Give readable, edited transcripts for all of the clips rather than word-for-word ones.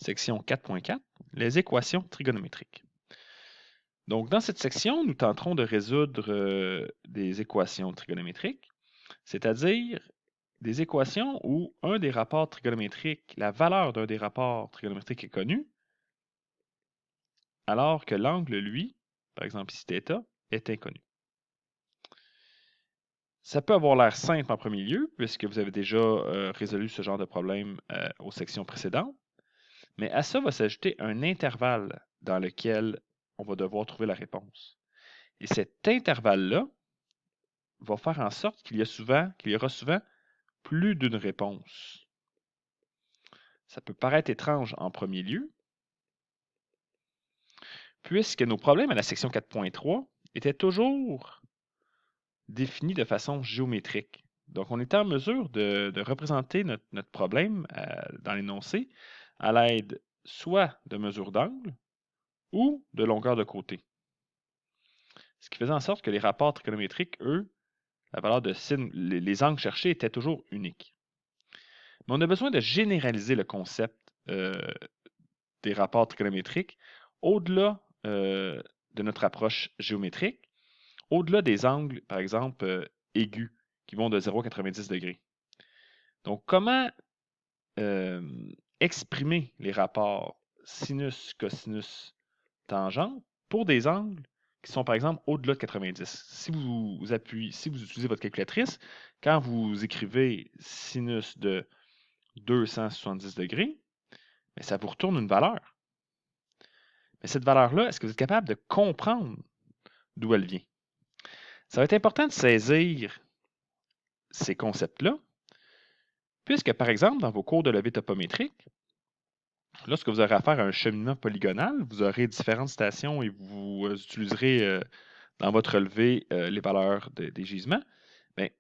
section 4.4, les équations trigonométriques. Donc, dans cette section, nous tenterons de résoudre des équations trigonométriques, c'est-à-dire des équations où un des rapports trigonométriques, la valeur d'un des rapports trigonométriques est connue, alors que l'angle, lui, par exemple ici θ, est inconnu. Ça peut avoir l'air simple en premier lieu, puisque vous avez déjà résolu ce genre de problème aux sections précédentes, mais à ça va s'ajouter un intervalle dans lequel on va devoir trouver la réponse. Et cet intervalle-là va faire en sorte qu'il y aura souvent plus d'une réponse. Ça peut paraître étrange en premier lieu, puisque nos problèmes à la section 4.3 étaient toujours définis de façon géométrique. Donc, on était en mesure de représenter notre problème dans l'énoncé à l'aide soit de mesures d'angle ou de longueur de côté. Ce qui faisait en sorte que les rapports trigonométriques, eux, la valeur de sin, les angles cherchés étaient toujours uniques. Mais on a besoin de généraliser le concept des rapports trigonométriques au-delà de notre approche géométrique, au-delà des angles, par exemple, aigus, qui vont de 0 à 90 degrés. Donc, comment exprimer les rapports sinus, cosinus, tangente pour des angles qui sont, par exemple, au-delà de 90. Si vous utilisez votre calculatrice, quand vous écrivez sinus de 270 degrés, bien, ça vous retourne une valeur. Mais cette valeur-là, est-ce que vous êtes capable de comprendre d'où elle vient? Ça va être important de saisir ces concepts-là, puisque, par exemple, dans vos cours de levée topométrique, lorsque vous aurez affaire à un cheminement polygonal, vous aurez différentes stations et vous utiliserez dans votre relevé les valeurs des gisements. Bien,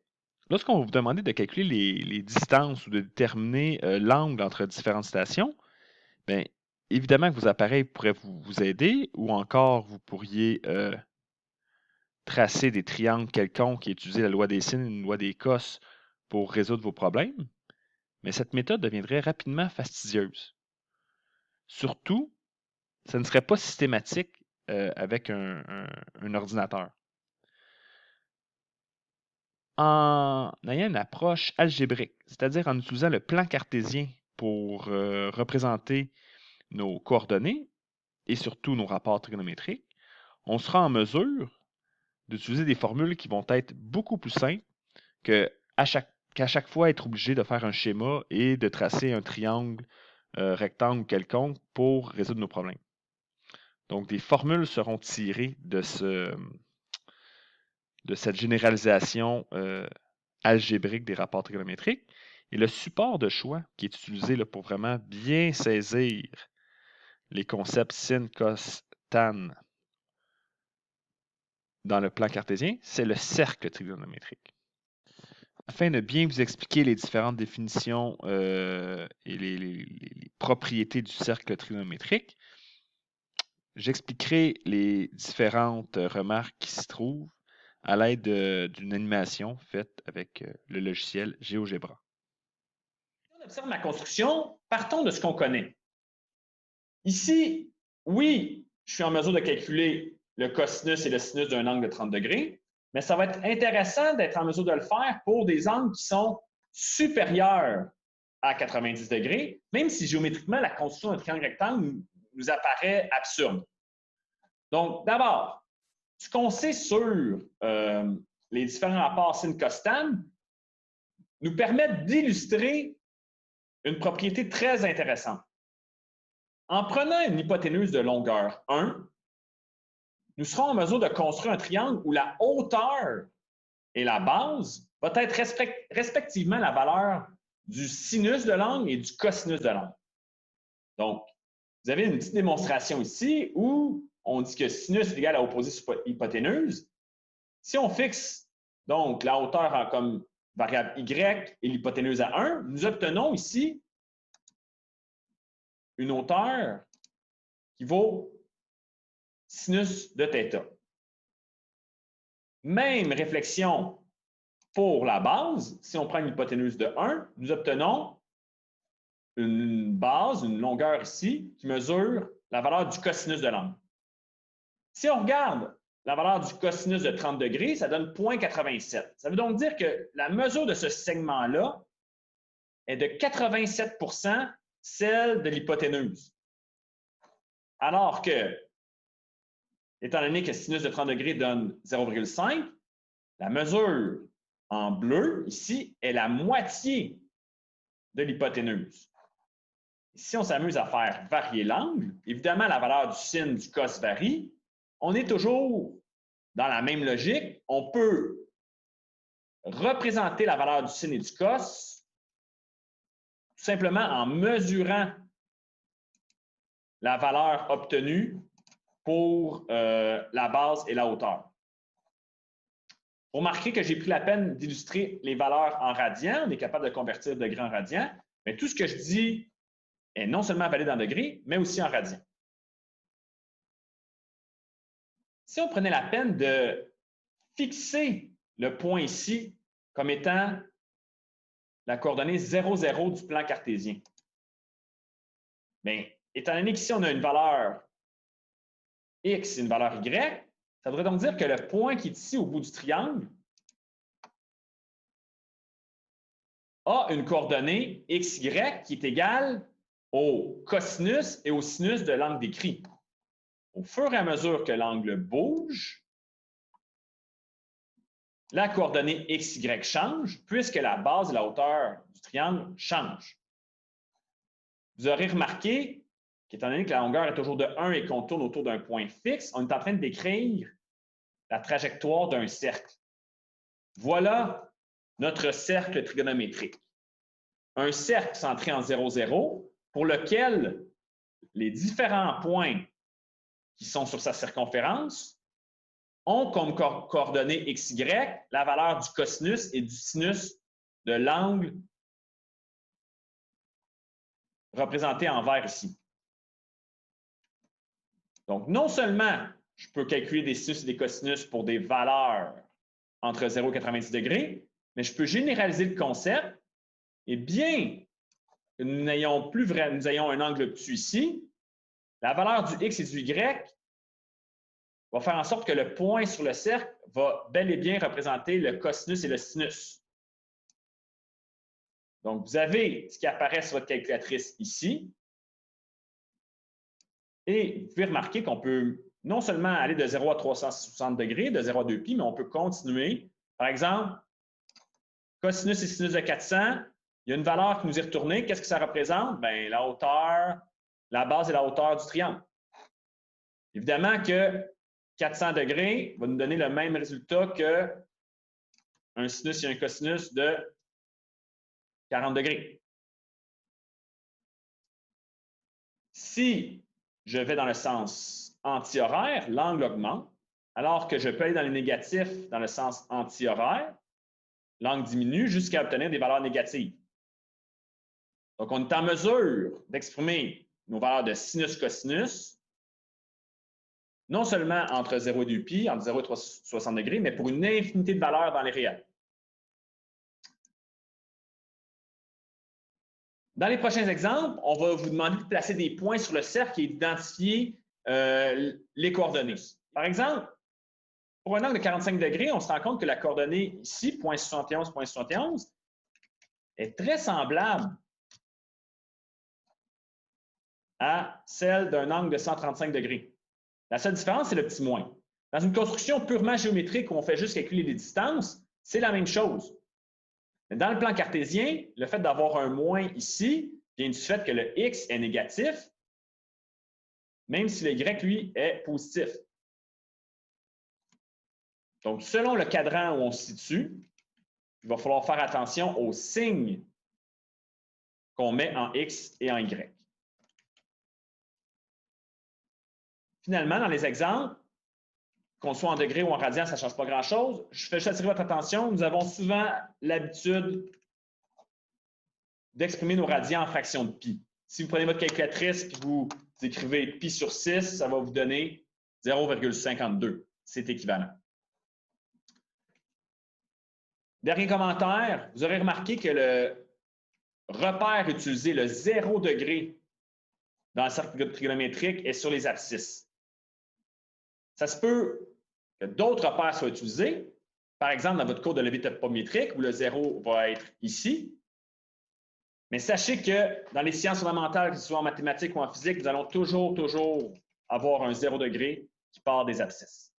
lorsqu'on va vous demander de calculer les distances ou de déterminer l'angle entre différentes stations, bien, évidemment que vos appareils pourraient vous aider ou encore vous pourriez tracer des triangles quelconques et utiliser la loi des sines et une loi des cos pour résoudre vos problèmes. Mais cette méthode deviendrait rapidement fastidieuse. Surtout, ça ne serait pas systématique avec un ordinateur. En ayant une approche algébrique, c'est-à-dire en utilisant le plan cartésien pour représenter nos coordonnées et surtout nos rapports trigonométriques, on sera en mesure d'utiliser des formules qui vont être beaucoup plus simples qu'à chaque fois être obligé de faire un schéma et de tracer un triangle, rectangle quelconque pour résoudre nos problèmes. Donc, des formules seront tirées de cette généralisation algébrique des rapports trigonométriques. Et le support de choix qui est utilisé là, pour vraiment bien saisir les concepts sin, cos, tan dans le plan cartésien, c'est le cercle trigonométrique. Afin de bien vous expliquer les différentes définitions et les propriétés du cercle trigonométrique, j'expliquerai les différentes remarques qui s'y trouvent à l'aide d'une animation faite avec le logiciel GeoGebra. Si on observe ma construction, partons de ce qu'on connaît. Ici, oui, je suis en mesure de calculer le cosinus et le sinus d'un angle de 30 degrés, mais ça va être intéressant d'être en mesure de le faire pour des angles qui sont supérieurs à 90 degrés, même si géométriquement, la construction d'un triangle rectangle nous apparaît absurde. Donc, d'abord, ce qu'on sait sur les différents rapports sin-cos-tan nous permettent d'illustrer une propriété très intéressante. En prenant une hypoténuse de longueur 1, nous serons en mesure de construire un triangle où la hauteur et la base va être respectivement la valeur du sinus de l'angle et du cosinus de l'angle. Donc, vous avez une petite démonstration ici où on dit que sinus est égal à opposé sur hypoténuse. Si on fixe donc la hauteur comme variable y et l'hypoténuse à 1, nous obtenons ici une hauteur qui vaut sinus de θ. Même réflexion pour la base. Si on prend une hypoténuse de 1, nous obtenons une base, une longueur ici, qui mesure la valeur du cosinus de l'angle. Si on regarde la valeur du cosinus de 30 degrés, ça donne 0,87. Ça veut donc dire que la mesure de ce segment-là est de 87 celle de l'hypoténuse. Alors que, étant donné que sinus de 30 degrés donne 0,5, la mesure en bleu, ici, est la moitié de l'hypoténuse. Si on s'amuse à faire varier l'angle, évidemment, la valeur du sin du cos varie. On est toujours dans la même logique. On peut représenter la valeur du sin et du cos tout simplement en mesurant la valeur obtenue pour la base et la hauteur. Remarquez que j'ai pris la peine d'illustrer les valeurs en radians. On est capable de convertir degrés en radians. Mais tout ce que je dis est non seulement valide en degrés, mais aussi en radians. Si on prenait la peine de fixer le point ici comme étant la coordonnée 0, 0 du plan cartésien, bien, étant donné qu'ici on a une valeur x et une valeur y, ça voudrait donc dire que le point qui est ici au bout du triangle a une coordonnée xy qui est égale au cosinus et au sinus de l'angle décrit. Au fur et à mesure que l'angle bouge, la coordonnée xy change puisque la base et la hauteur du triangle changent. Vous aurez remarqué qu'étant donné que la longueur est toujours de 1 et qu'on tourne autour d'un point fixe, on est en train de décrire la trajectoire d'un cercle. Voilà notre cercle trigonométrique. Un cercle centré en 0, 0 pour lequel les différents points qui sont sur sa circonférence ont comme coordonnée xy la valeur du cosinus et du sinus de l'angle représenté en vert ici. Donc, non seulement je peux calculer des sinus et des cosinus pour des valeurs entre 0 et 90 degrés, mais je peux généraliser le concept et bien que nous ayons un angle obtus ici, la valeur du x et du y va faire en sorte que le point sur le cercle va bel et bien représenter le cosinus et le sinus. Donc, vous avez ce qui apparaît sur votre calculatrice ici. Et vous pouvez remarquer qu'on peut non seulement aller de 0 à 360 degrés, de 0 à 2π, mais on peut continuer. Par exemple, cosinus et sinus de 400, il y a une valeur qui nous est retournée. Qu'est-ce que ça représente? Bien, la hauteur, la base et la hauteur du triangle. Évidemment que 400 degrés va nous donner le même résultat qu'un sinus et un cosinus de 40 degrés. Si je vais dans le sens anti-horaire, l'angle augmente, alors que je peux aller dans les négatifs dans le sens anti-horaire, l'angle diminue jusqu'à obtenir des valeurs négatives. Donc, on est en mesure d'exprimer nos valeurs de sinus-cosinus, non seulement entre 0 et 2π, entre 0 et 360 degrés, mais pour une infinité de valeurs dans les réels. Dans les prochains exemples, on va vous demander de placer des points sur le cercle et d'identifier les coordonnées. Par exemple, pour un angle de 45 degrés, on se rend compte que la coordonnée ici, 0,71, 0,71, est très semblable à celle d'un angle de 135 degrés. La seule différence, c'est le petit moins. Dans une construction purement géométrique où on fait juste calculer les distances, c'est la même chose. Mais dans le plan cartésien, le fait d'avoir un moins ici vient du fait que le x est négatif, même si le y, lui, est positif. Donc, selon le cadran où on se situe, il va falloir faire attention aux signes qu'on met en x et en y. Finalement, dans les exemples, qu'on soit en degrés ou en radians, ça ne change pas grand-chose. Je fais juste attirer votre attention. Nous avons souvent l'habitude d'exprimer nos radians en fraction de pi. Si vous prenez votre calculatrice et vous écrivez pi sur 6, ça va vous donner 0,52. C'est équivalent. Dernier commentaire, vous aurez remarqué que repère utilisé, le 0 degré dans le cercle trigonométrique, est sur les abscisses. Ça se peut que d'autres repères soient utilisés. Par exemple, dans votre cours de levée topométrique, où le 0 va être ici. Mais sachez que dans les sciences fondamentales, que ce soit en mathématiques ou en physique, nous allons toujours avoir un 0 degré qui part des abscisses.